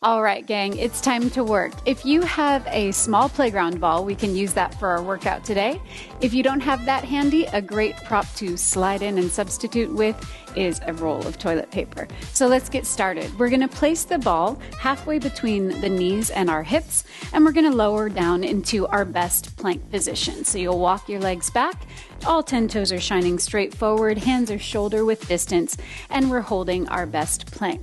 All right, gang, it's time to work. If you have a small playground ball, we can use that for our workout today. If you don't have that handy, a great prop to slide in and substitute with is a roll of toilet paper. So let's get started. We're gonna place the ball halfway between the knees and our hips, and we're gonna lower down into our best plank position. So you'll walk your legs back, all 10 toes are shining straight forward, hands are shoulder width distance, and we're holding our best plank.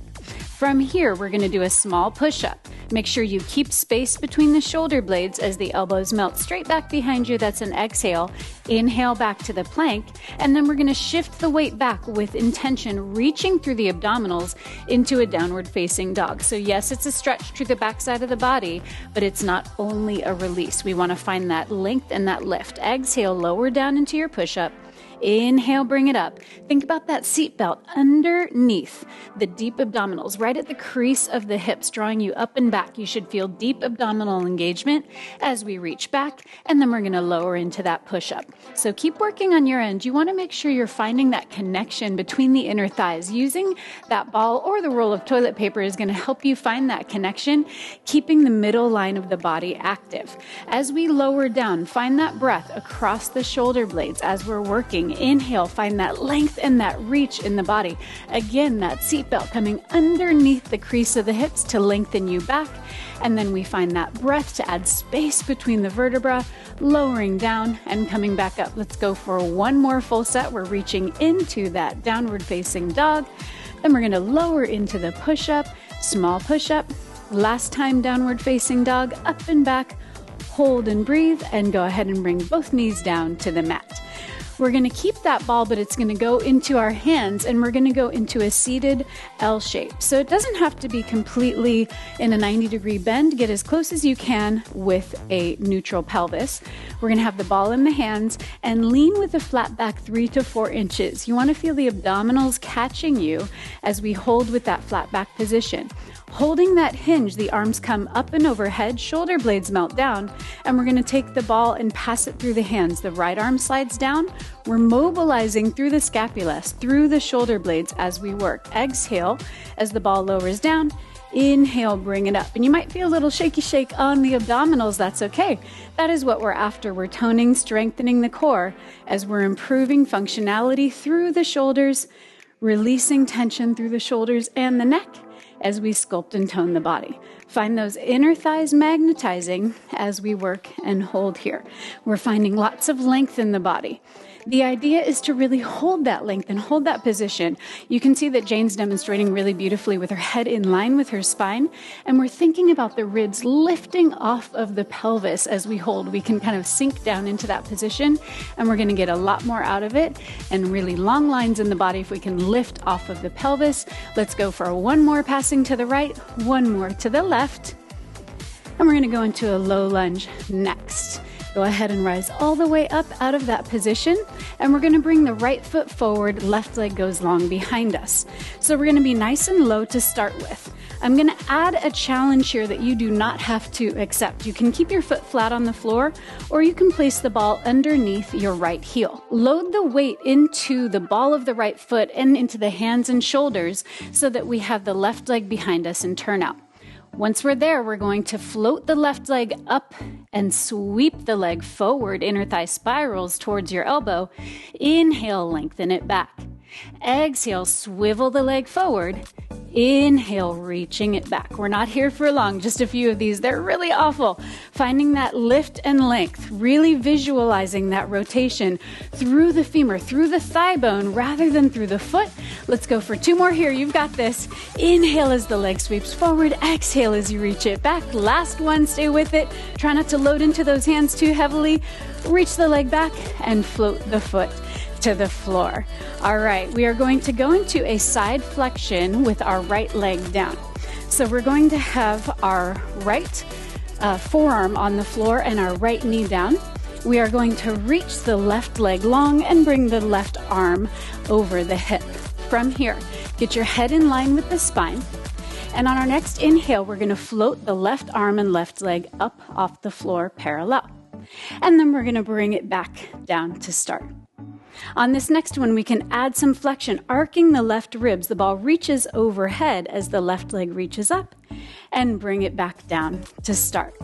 From here, we're going to do a small push-up. Make sure you keep space between the shoulder blades as the elbows melt straight back behind you. That's an exhale. Inhale back to the plank, and then we're going to shift the weight back with intention, reaching through the abdominals into a downward facing dog. So yes, it's a stretch through the backside of the body, but it's not only a release. We want to find that length and that lift. Exhale, lower down into your push-up. Inhale, bring it up. Think about that seat belt underneath the deep abdominals, right at the crease of the hips, drawing you up and back. You should feel deep abdominal engagement as we reach back, and then we're going to lower into that push-up. So keep working on your end. You want to make sure you're finding that connection between the inner thighs. Using that ball or the roll of toilet paper is going to help you find that connection, keeping the middle line of the body active. As we lower down, find that breath across the shoulder blades as we're working. Inhale, find that length and that reach in the body. Again, that seatbelt coming underneath the crease of the hips to lengthen you back. And then we find that breath to add space between the vertebra, lowering down and coming back up. Let's go for one more full set. We're reaching into that downward facing dog. Then we're going to lower into the push-up, small push-up. Last time, downward facing dog, up and back. Hold and breathe, and go ahead and bring both knees down to the mat. We're going to keep that ball, but it's going to go into our hands, and we're going to go into a seated L shape. So it doesn't have to be completely in a 90-degree bend. Get as close as you can with a neutral pelvis. We're going to have the ball in the hands and lean with a flat back 3 to 4 inches. You want to feel the abdominals catching you as we hold with that flat back position. Holding that hinge, the arms come up and overhead, shoulder blades melt down, and we're going to take the ball and pass it through the hands. The right arm slides down. We're mobilizing through the scapula, through the shoulder blades as we work. Exhale as the ball lowers down. Inhale, bring it up. And you might feel a little shaky shake on the abdominals. That's okay. That is what we're after. We're toning, strengthening the core as we're improving functionality through the shoulders, releasing tension through the shoulders and the neck as we sculpt and tone the body. Find those inner thighs magnetizing as we work and hold here. We're finding lots of length in the body. The idea is to really hold that length and hold that position. You can see that Jane's demonstrating really beautifully with her head in line with her spine, and we're thinking about the ribs lifting off of the pelvis as we hold. We can kind of sink down into that position, and we're going to get a lot more out of it and really long lines in the body if we can lift off of the pelvis. Let's go for one more passing to the right, one more to the left, and we're going to go into a low lunge next. Go ahead and rise all the way up out of that position, and we're going to bring the right foot forward, left leg goes long behind us. So we're going to be nice and low to start with. I'm going to add a challenge here that you do not have to accept. You can keep your foot flat on the floor, or you can place the ball underneath your right heel. Load the weight into the ball of the right foot and into the hands and shoulders so that we have the left leg behind us and turn out. Once we're there, we're going to float the left leg up and sweep the leg forward. Inner thigh spirals towards your elbow. Inhale, lengthen it back. Exhale, swivel the leg forward. Inhale, reaching it back. We're not here for long, just a few of these. They're really awful. Finding that lift and length, really visualizing that rotation through the femur, through the thigh bone, rather than through the foot. Let's go for 2 more here. You've got this. Inhale as the leg sweeps forward. Exhale as you reach it back. Last one, stay with it. Try not to load into those hands too heavily. Reach the leg back and float the foot to the floor. All right, we are going to go into a side flexion with our right leg down. So we're going to have our right forearm on the floor and our right knee down. We are going to reach the left leg long and bring the left arm over the hip. From here, get your head in line with the spine. And on our next inhale, we're going to float the left arm and left leg up off the floor parallel. And then we're going to bring it back down to start. On this next one, we can add some flexion, arcing the left ribs. The ball reaches overhead as the left leg reaches up. and bring it back down to start.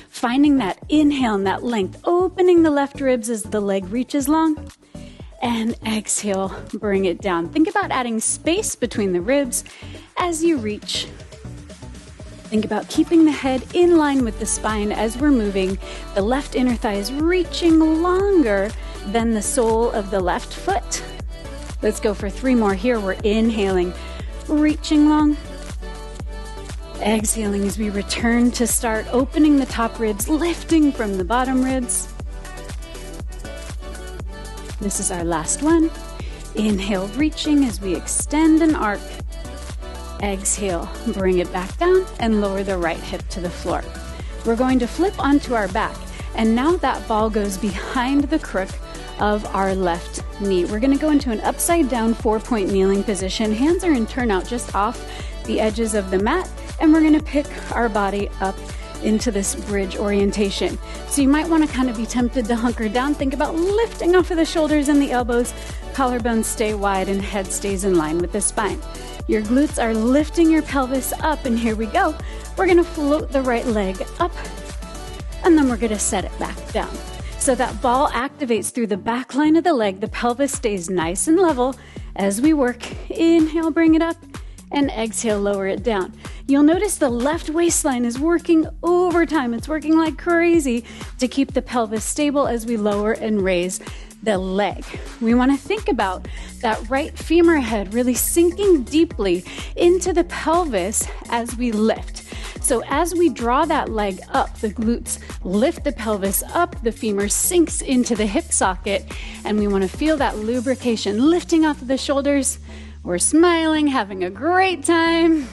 Finding that inhale and that length, opening the left ribs as the leg reaches long, and exhale, bring it down. Think about adding space between the ribs as you reach. Think about keeping the head in line with the spine as we're moving. The left inner thigh is reaching longer than the sole of the left foot. Let's go for 3 more here. We're inhaling, reaching long. Exhaling as we return to start, opening the top ribs, lifting from the bottom ribs. This is our last one. Inhale, reaching as we extend and arc. Exhale, bring it back down and lower the right hip to the floor. We're going to flip onto our back, and now that ball goes behind the crook of our left knee. We're going to go into an upside down 4-point kneeling position. Hands are in turnout just off the edges of the mat, and we're going to pick our body up into this bridge orientation. So you might want to kind of be tempted to hunker down. Think about lifting off of the shoulders and the elbows. Collarbones stay wide and head stays in line with the spine. Your glutes are lifting your pelvis up, and here we go. We're going to float the right leg up, and then we're going to set it back down. So that ball activates through the back line of the leg. The pelvis stays nice and level as we work. Inhale, bring it up, and exhale, lower it down. You'll notice the left waistline is working overtime. It's working like crazy to keep the pelvis stable as we lower and raise the leg. We want to think about that right femur head really sinking deeply into the pelvis as we lift. So as we draw that leg up, the glutes lift the pelvis up, the femur sinks into the hip socket, and we want to feel that lubrication lifting off of the shoulders. We're smiling, having a great time.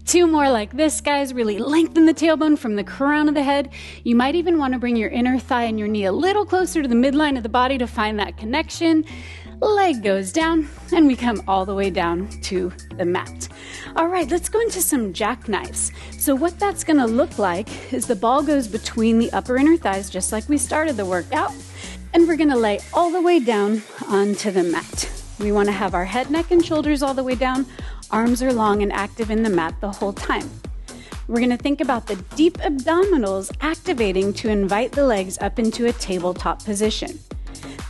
2 more like this, guys. Really lengthen the tailbone from the crown of the head. You might even want to bring your inner thigh and your knee a little closer to the midline of the body to find that connection. Leg goes down, and we come all the way down to the mat. All right, let's go into some jackknives. So what that's going to look like is the ball goes between the upper inner thighs, just like we started the workout, and we're going to lay all the way down onto the mat. We want to have our head, neck, and shoulders all the way down. Arms are long and active in the mat the whole time. We're going to think about the deep abdominals activating to invite the legs up into a tabletop position.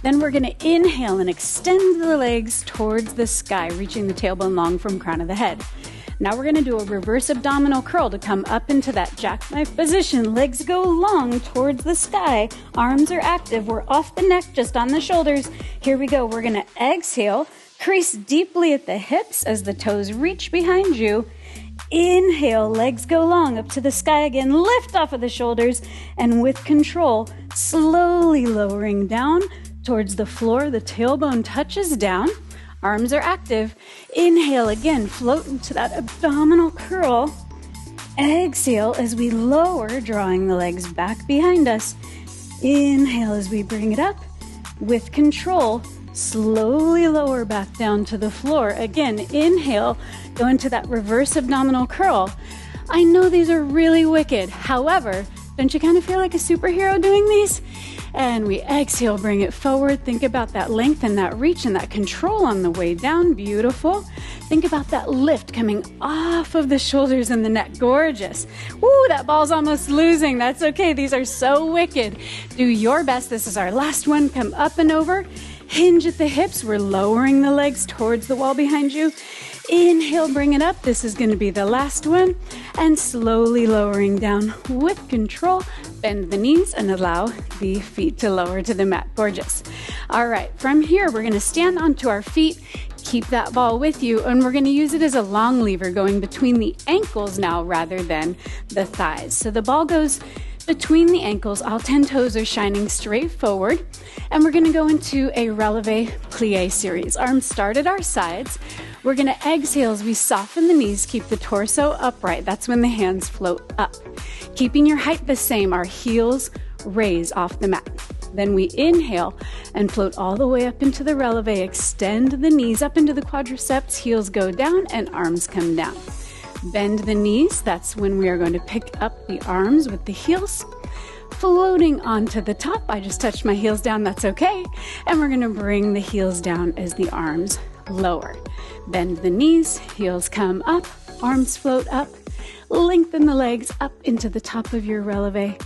Then we're going to inhale and extend the legs towards the sky, reaching the tailbone long from crown of the head. Now we're going to do a reverse abdominal curl to come up into that jackknife position. Legs go long towards the sky. Arms are active. We're off the neck, just on the shoulders. Here we go. We're going to exhale. Crease deeply at the hips as the toes reach behind you. Inhale, legs go long up to the sky again. Lift off of the shoulders, and with control, slowly lowering down towards the floor. The tailbone touches down. Arms are active. Inhale again, float into that abdominal curl. Exhale as we lower, drawing the legs back behind us. Inhale as we bring it up. With control, slowly lower back down to the floor. Again, inhale, go into that reverse abdominal curl. I know these are really wicked. However, don't you kind of feel like a superhero doing these? And we exhale, bring it forward. Think about that length and that reach and that control on the way down. Beautiful. Think about that lift coming off of the shoulders and the neck. Gorgeous. Woo, that ball's almost losing. That's okay. These are so wicked. Do your best. This is our last one. Come up and over. Hinge at the hips. We're lowering the legs towards the wall behind you. Inhale, bring it up. This is going to be the last one. And slowly lowering down with control. Bend the knees and allow the feet to lower to the mat. Gorgeous. All right, from here, we're going to stand onto our feet. Keep that ball with you, and we're going to use it as a long lever going between the ankles now rather than the thighs. So the ball goes between the ankles. All 10 toes are shining straight forward, and we're going to go into a releve plie series. Arms start at our sides. We're going to exhale as we soften the knees, keep the torso upright. That's when the hands float up. Keeping your height the same, our heels raise off the mat. Then we inhale and float all the way up into the releve. Extend the knees up into the quadriceps, heels go down and arms come down. Bend the knees. That's when we are going to pick up the arms with the heels. Floating onto the top. I just touched my heels down. That's okay. And we're going to bring the heels down as the arms lower. Bend the knees. Heels come up. Arms float up. Lengthen the legs up into the top of your releve.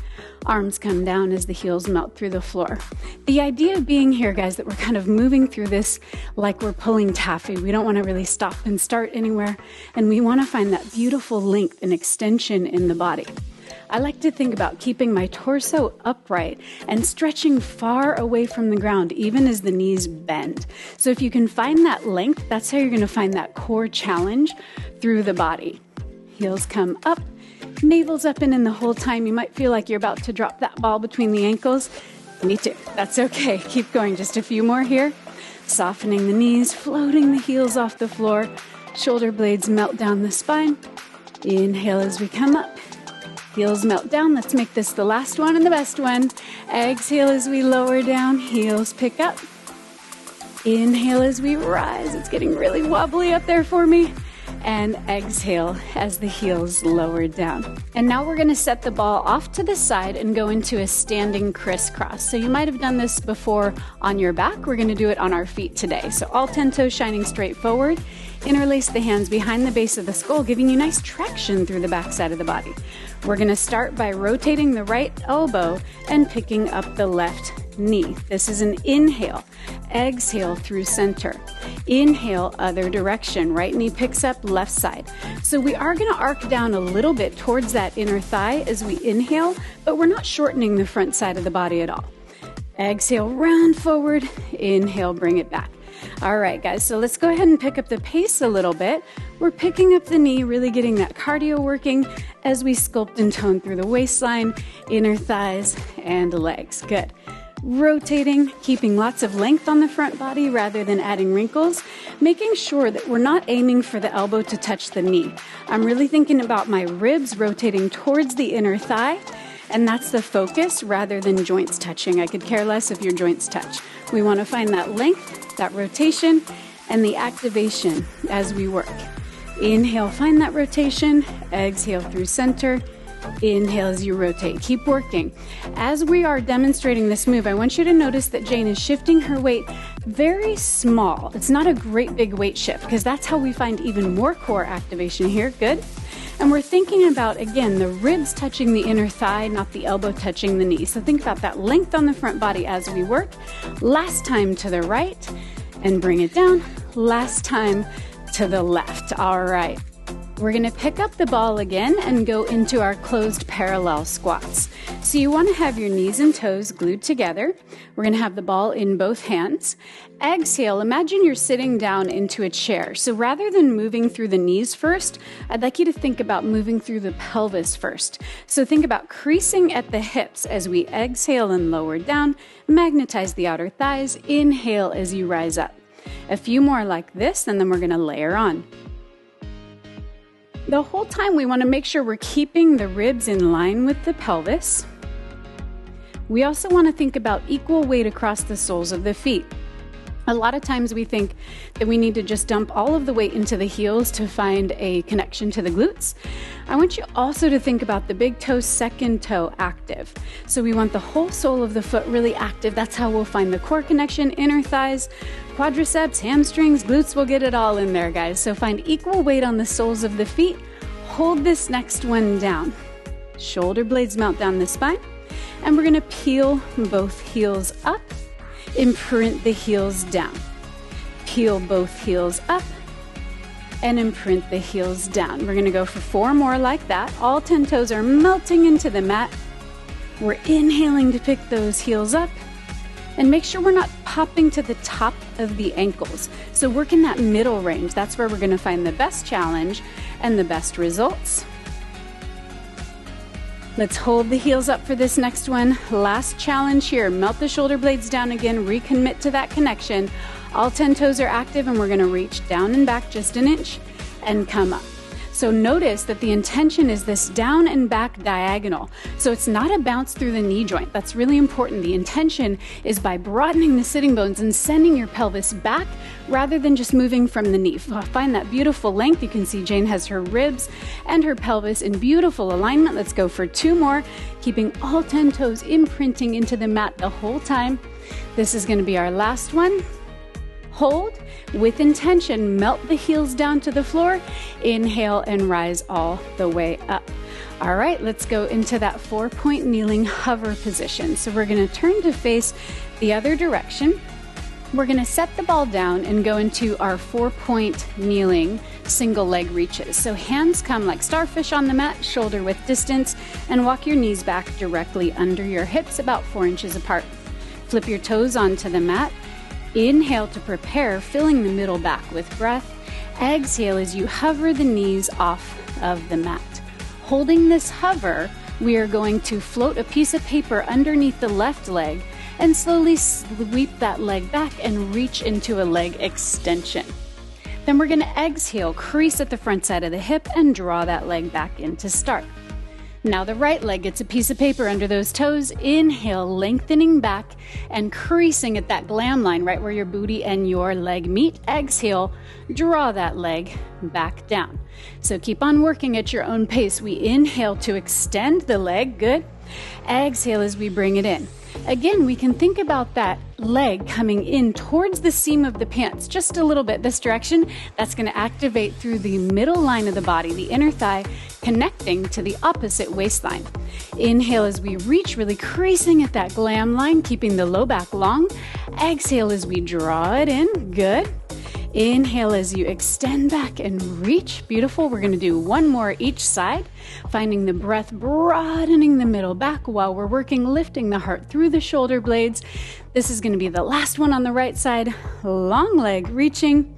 Arms come down as the heels melt through the floor. The idea being here, guys, that we're kind of moving through this like we're pulling taffy. We don't want to really stop and start anywhere, and we want to find that beautiful length and extension in the body. I like to think about keeping my torso upright and stretching far away from the ground, even as the knees bend. So if you can find that length, that's how you're going to find that core challenge through the body. Heels come up, navel's up and in the whole time. You might feel like you're about to drop that ball between the ankles. Me too. That's okay. Keep going. Just a few more here. Softening the knees, floating the heels off the floor. Shoulder blades melt down the spine. Inhale as we come up. Heels melt down. Let's make this the last one and the best one. Exhale as we lower down. Heels pick up. Inhale as we rise. It's getting really wobbly up there for me. And exhale as the heels lower down. And now we're going to set the ball off to the side and go into a standing crisscross. So you might have done this before on your back. We're going to do it on our feet today. So all 10 toes shining straight forward. Interlace the hands behind the base of the skull, giving you nice traction through the back side of the body. We're going to start by rotating the right elbow and picking up the left knee. This is an inhale. Exhale through center. Inhale, other direction. Right knee picks up, left side. So we are going to arc down a little bit towards that inner thigh as we inhale, but we're not shortening the front side of the body at all. Exhale, round forward. Inhale, bring it back. All right, guys, so let's go ahead and pick up the pace a little bit. We're picking up the knee, really getting that cardio working as we sculpt and tone through the waistline, inner thighs, and legs. Good. Rotating, keeping lots of length on the front body rather than adding wrinkles, making sure that we're not aiming for the elbow to touch the knee. I'm really thinking about my ribs rotating towards the inner thigh, and that's the focus rather than joints touching. I could care less if your joints touch. We want to find that length, that rotation, and the activation as we work. Inhale, find that rotation. Exhale through center. Inhale as you rotate. Keep working. As we are demonstrating this move, I want you to notice that Jane is shifting her weight very small. It's not a great big weight shift because that's how we find even more core activation here. Good. And we're thinking about, again, the ribs touching the inner thigh, not the elbow touching the knee. So think about that length on the front body as we work. Last time to the right and bring it down. Last time to the left. All right. We're going to pick up the ball again and go into our closed parallel squats. So you want to have your knees and toes glued together. We're going to have the ball in both hands. Exhale, imagine you're sitting down into a chair. So rather than moving through the knees first, I'd like you to think about moving through the pelvis first. So think about creasing at the hips as we exhale and lower down. Magnetize the outer thighs. Inhale as you rise up. A few more like this, and then we're going to layer on. The whole time we want to make sure we're keeping the ribs in line with the pelvis. We also want to think about equal weight across the soles of the feet. A lot of times we think that we need to just dump all of the weight into the heels to find a connection to the glutes. I want you also to think about the big toe, second toe active. So we want the whole sole of the foot really active. That's how we'll find the core connection, inner thighs, quadriceps, hamstrings, glutes. We'll get it all in there, guys. So find equal weight on the soles of the feet. Hold this next one down. Shoulder blades melt down the spine. And we're going to peel both heels up. Imprint the heels down. Peel both heels up and imprint the heels down. We're going to go for 4 more like that. All 10 toes are melting into the mat. We're inhaling to pick those heels up and make sure we're not popping to the top of the ankles. So work in that middle range. That's where we're going to find the best challenge and the best results. Let's hold the heels up for this next one. Last challenge here. Melt the shoulder blades down again. Recommit to that connection. All 10 toes are active and we're going to reach down and back just an inch and come up. So notice that the intention is this down and back diagonal. So it's not a bounce through the knee joint. That's really important. The intention is by broadening the sitting bones and sending your pelvis back rather than just moving from the knee. Find that beautiful length. You can see Jane has her ribs and her pelvis in beautiful alignment. Let's go for 2 more, keeping all 10 toes imprinting into the mat the whole time. This is going to be our last one. Hold with intention, melt the heels down to the floor. Inhale and rise all the way up. All right, let's go into that 4-point kneeling hover position. So we're going to turn to face the other direction. We're going to set the ball down and go into our 4-point kneeling single leg reaches. So hands come like starfish on the mat, shoulder width distance, and walk your knees back directly under your hips about 4 inches apart. Flip your toes onto the mat. Inhale to prepare, filling the middle back with breath. Exhale as you hover the knees off of the mat. Holding this hover, we are going to float a piece of paper underneath the left leg and slowly sweep that leg back and reach into a leg extension. Then we're going to exhale, crease at the front side of the hip and draw that leg back in to start. Now the right leg gets a piece of paper under those toes. Inhale, lengthening back and creasing at that glam line right where your booty and your leg meet. Exhale, draw that leg back down. So keep on working at your own pace. We inhale to extend the leg. Good. Exhale as we bring it in. Again, we can think about that leg coming in towards the seam of the pants just a little bit this direction. That's going to activate through the middle line of the body, the inner thigh, connecting to the opposite waistline. Inhale as we reach, really creasing at that glam line, keeping the low back long. Exhale as we draw it in. Good. Inhale as you extend back and reach. Beautiful. We're going to do one more each side, finding the breath, broadening the middle back while we're working, lifting the heart through the shoulder blades. This is going to be the last one on the right side. Long leg reaching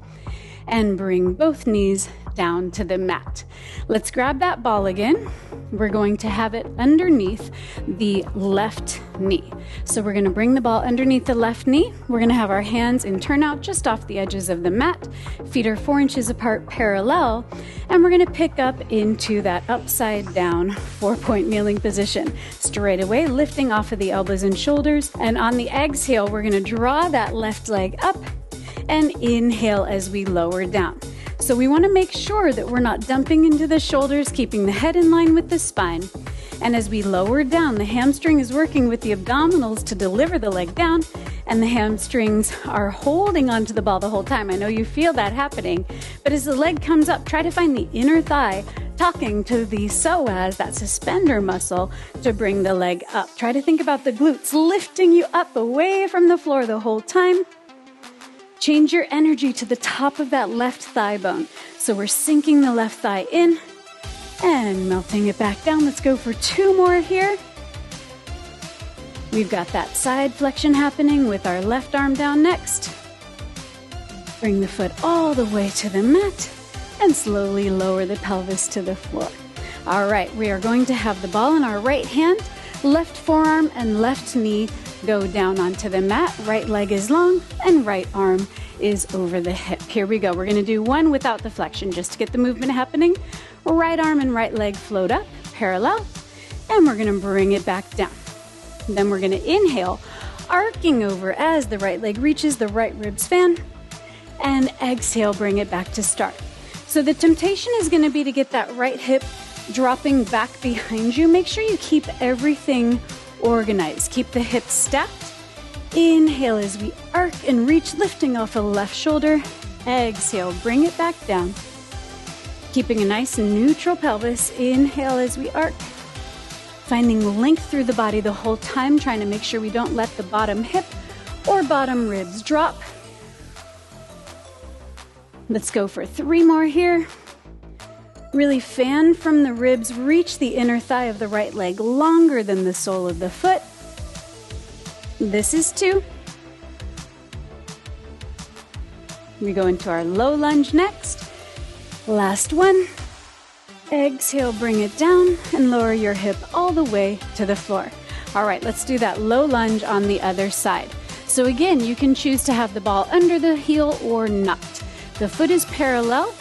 and bring both knees down to the mat. Let's grab that ball again. We're going to have it underneath the left knee. So we're going to bring the ball underneath the left knee. We're going to have our hands in turnout just off the edges of the mat. Feet are 4 inches apart parallel. And we're going to pick up into that upside down 4-point kneeling position. Straight away, lifting off of the elbows and shoulders. And on the exhale, we're going to draw that left leg up and inhale as we lower down. So we want to make sure that we're not dumping into the shoulders, keeping the head in line with the spine. And as we lower down, the hamstring is working with the abdominals to deliver the leg down, and the hamstrings are holding onto the ball the whole time. I know you feel that happening, but as the leg comes up, try to find the inner thigh talking to the psoas, that suspender muscle, to bring the leg up. Try to think about the glutes lifting you up away from the floor the whole time. Change your energy to the top of that left thigh bone. So we're sinking the left thigh in and melting it back down. Let's go for 2 more here. We've got that side flexion happening with our left arm down next. Bring the foot all the way to the mat and slowly lower the pelvis to the floor. All right, we are going to have the ball in our right hand, left forearm and left knee go down onto the mat. Right leg is long and right arm is over the hip. Here we go. We're going to do one without the flexion just to get the movement happening. Right arm and right leg float up parallel, and we're going to bring it back down. Then we're going to inhale, arcing over as the right leg reaches, the right ribs fan, and exhale, bring it back to start. So the temptation is going to be to get that right hip dropping back behind you. Make sure you keep everything organized. Keep the hips stacked. Inhale as we arc and reach, lifting off the left shoulder. Exhale, bring it back down. Keeping a nice neutral pelvis. Inhale as we arc. Finding length through the body the whole time, trying to make sure we don't let the bottom hip or bottom ribs drop. Let's go for 3 more here. Really fan from the ribs, reach the inner thigh of the right leg longer than the sole of the foot. This is 2. We go into our low lunge next. Last one. Exhale, bring it down and lower your hip all the way to the floor. All right, let's do that low lunge on the other side. So again, you can choose to have the ball under the heel or not. The foot is parallel,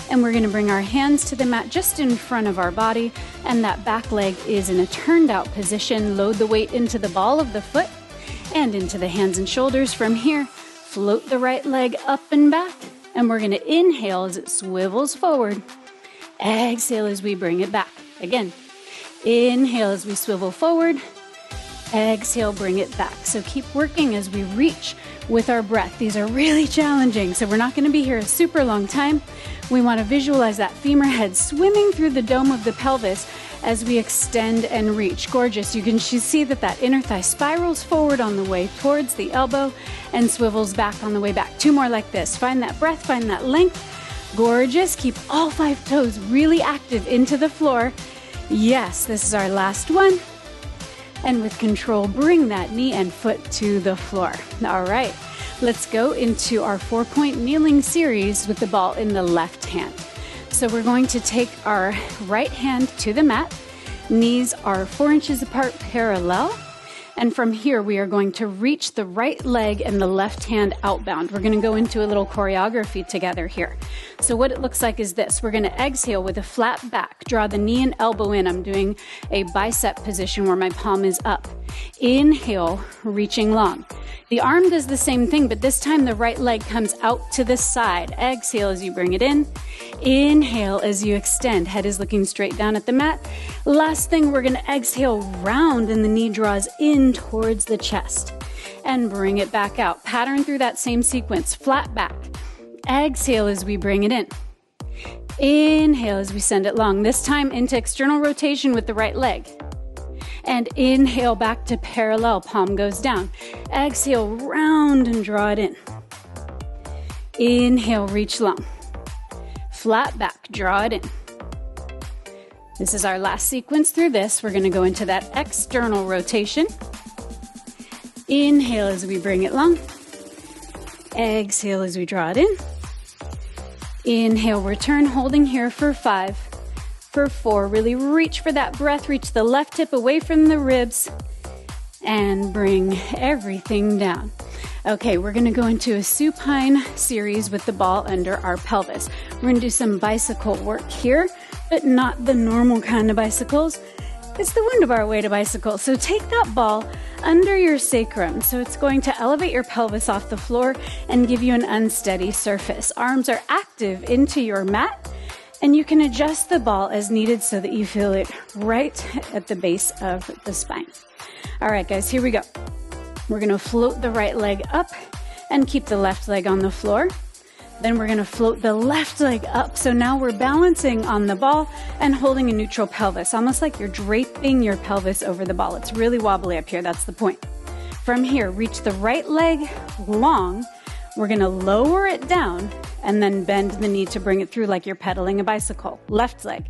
and we're going to bring our hands to the mat just in front of our body, and that back leg is in a turned out position. Load the weight into the ball of the foot and into the hands and shoulders. From here, float the right leg up and back, and we're going to inhale as it swivels forward. Exhale as we bring it back. Again, inhale as we swivel forward. Exhale, bring it back. So keep working as we reach with our breath. These are really challenging, so we're not going to be here a super long time. We want to visualize that femur head swimming through the dome of the pelvis as we extend and reach. Gorgeous. You can see that inner thigh spirals forward on the way towards the elbow and swivels back on the way back. 2 more like this. Find that breath, find that length. Gorgeous. Keep all 5 toes really active into the floor. Yes, this is our last one. And with control, bring that knee and foot to the floor. All right, let's go into our 4-point kneeling series with the ball in the left hand. So we're going to take our right hand to the mat. Knees are 4 inches apart, parallel. And from here, we are going to reach the right leg and the left hand outbound. We're going to go into a little choreography together here. So what it looks like is this. We're going to exhale with a flat back. Draw the knee and elbow in. I'm doing a bicep position where my palm is up. Inhale, reaching long. The arm does the same thing, but this time the right leg comes out to the side. Exhale as you bring it in. Inhale as you extend. Head is looking straight down at the mat. Last thing, we're going to exhale round and the knee draws in towards the chest. And bring it back out. Pattern through that same sequence. Flat back. Exhale as we bring it in. Inhale as we send it long. This time into external rotation with the right leg. And inhale back to parallel, palm goes down. Exhale, round and draw it in. Inhale, reach long. Flat back, draw it in. This is our last sequence through this. We're going to go into that external rotation. Inhale as we bring it long. Exhale as we draw it in. Inhale, return, holding here for 5. For 4, really reach for that breath, reach the left hip away from the ribs and bring everything down. Okay, we're gonna go into a supine series with the ball under our pelvis. We're gonna do some bicycle work here, but not the normal kind of bicycles. It's the Wunderbar way to bicycle. So take that ball under your sacrum. So it's going to elevate your pelvis off the floor and give you an unsteady surface. Arms are active into your mat. And you can adjust the ball as needed so that you feel it right at the base of the spine. All right, guys, here we go. We're going to float the right leg up and keep the left leg on the floor. Then we're going to float the left leg up. So now we're balancing on the ball and holding a neutral pelvis, almost like you're draping your pelvis over the ball. It's really wobbly up here. That's the point. From here, reach the right leg long. We're going to lower it down and then bend the knee to bring it through like you're pedaling a bicycle. Left leg.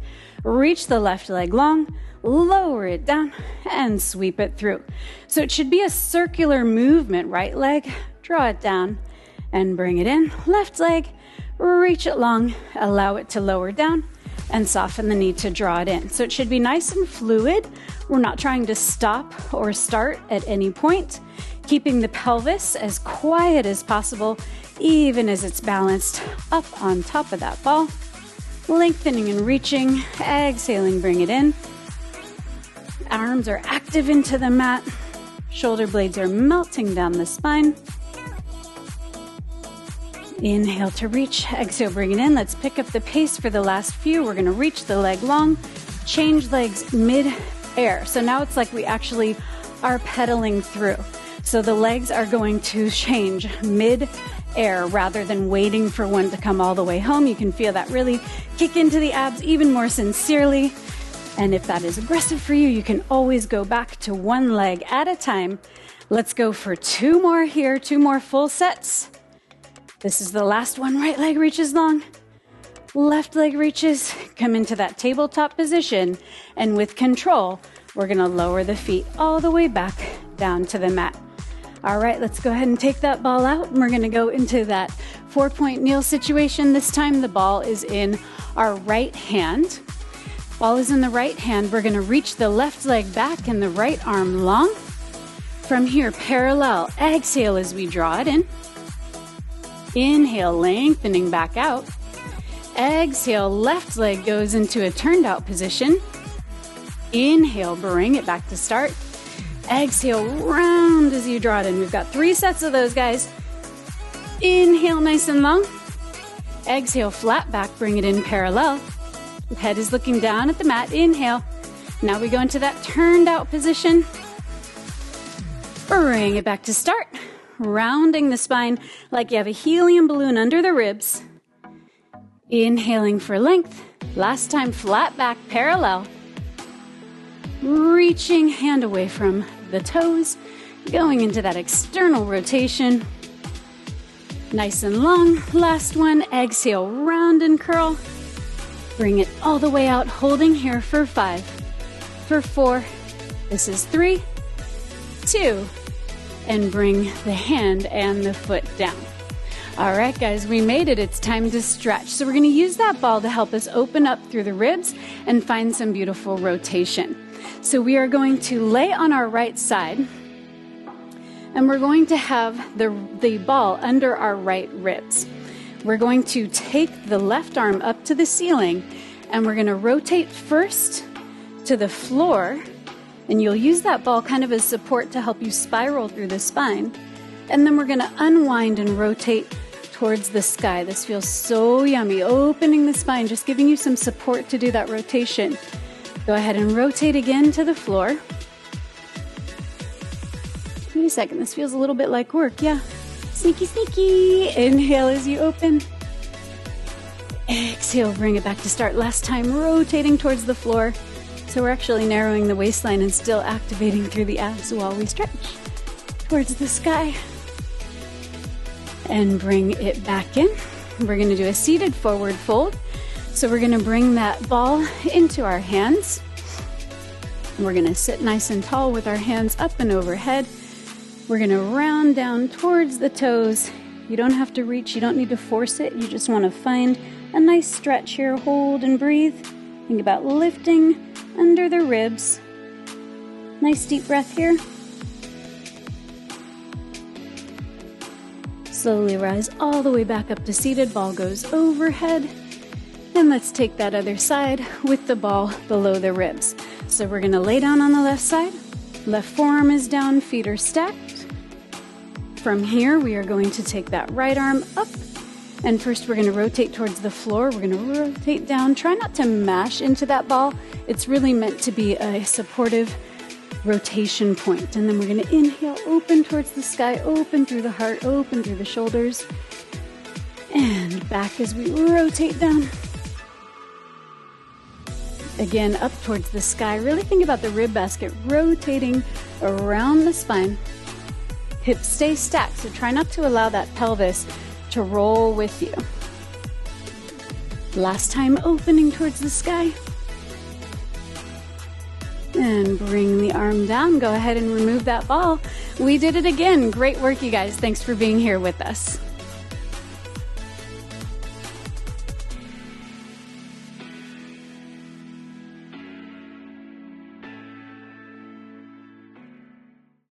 Reach the left leg long, lower it down, and sweep it through. So it should be a circular movement. Right leg, draw it down, and bring it in. Left leg, reach it long, allow it to lower down, and soften the knee to draw it in. So it should be nice and fluid. We're not trying to stop or start at any point. Keeping the pelvis as quiet as possible, even as it's balanced up on top of that ball. Lengthening and reaching, exhaling, bring it in. Arms are active into the mat. Shoulder blades are melting down the spine. Inhale to reach, exhale, bring it in. Let's pick up the pace for the last few. We're gonna reach the leg long, change legs mid-air. So now it's like we actually are pedaling through. So the legs are going to change mid-air rather than waiting for one to come all the way home. You can feel that really kick into the abs even more sincerely. And if that is aggressive for you, you can always go back to one leg at a time. Let's go for 2 more here, 2 more full sets. This is the last one. Right leg reaches long. Left leg reaches. Come into that tabletop position. And with control, we're going to lower the feet all the way back down to the mat. All right, let's go ahead and take that ball out. And we're going to go into that 4-point kneel situation. This time the ball is in our right hand. Ball is in the right hand. We're going to reach the left leg back and the right arm long. From here, parallel. Exhale as we draw it in. Inhale, lengthening back out. Exhale, left leg goes into a turned out position. Inhale, bring it back to start. Exhale, round as you draw it in. We've got 3 sets of those, guys. Inhale, nice and long. Exhale, flat back, bring it in parallel. Head is looking down at the mat. Inhale. Now we go into that turned out position. Bring it back to start. rounding the spine like you have a helium balloon under the ribs. Inhaling for length. Last time, flat back, parallel. Reaching hand away from the toes, going into that external rotation. Nice and long. Last one, exhale, round and curl. Bring it all the way out, holding here for 5, for 4. This is 3, 2, and bring the hand and the foot down. All right, guys, we made it. It's time to stretch. So we're going to use that ball to help us open up through the ribs and find some beautiful rotation. So we are going to lay on our right side, and we're going to have the ball under our right ribs. We're going to take the left arm up to the ceiling, and we're going to rotate first to the floor, and you'll use that ball kind of as support to help you spiral through the spine. And then we're going to unwind and rotate towards the sky. This feels so yummy, opening the spine, just giving you some support to do that rotation. Go ahead and rotate again to the floor. Wait a second, this feels a little bit like work, yeah. Sneaky, sneaky. Inhale as you open. Exhale, bring it back to start. Last time, rotating towards the floor. So we're actually narrowing the waistline and still activating through the abs while we stretch towards the sky. And bring it back in. We're going to do a seated forward fold. So we're going to bring that ball into our hands. We're going to sit nice and tall with our hands up and overhead. We're going to round down towards the toes. You don't have to reach, you don't need to force it. You just want to find a nice stretch here. Hold and breathe. Think about lifting under the ribs. Nice deep breath here. Slowly rise all the way back up to seated. Ball goes overhead. And let's take that other side with the ball below the ribs. So we're going to lay down on the left side. Left forearm is down, feet are stacked. From here, we are going to take that right arm up. And first, we're going to rotate towards the floor. We're going to rotate down. Try not to mash into that ball. It's really meant to be a supportive rotation point. And then we're going to inhale, open towards the sky, open through the heart, open through the shoulders. And back as we rotate down. Again, up towards the sky. Really think about the rib basket rotating around the spine. Hips stay stacked, so try not to allow that pelvis to roll with you. Last time, opening towards the sky. And bring the arm down. Go ahead and remove that ball. We did it again. Great work, you guys. Thanks for being here with us.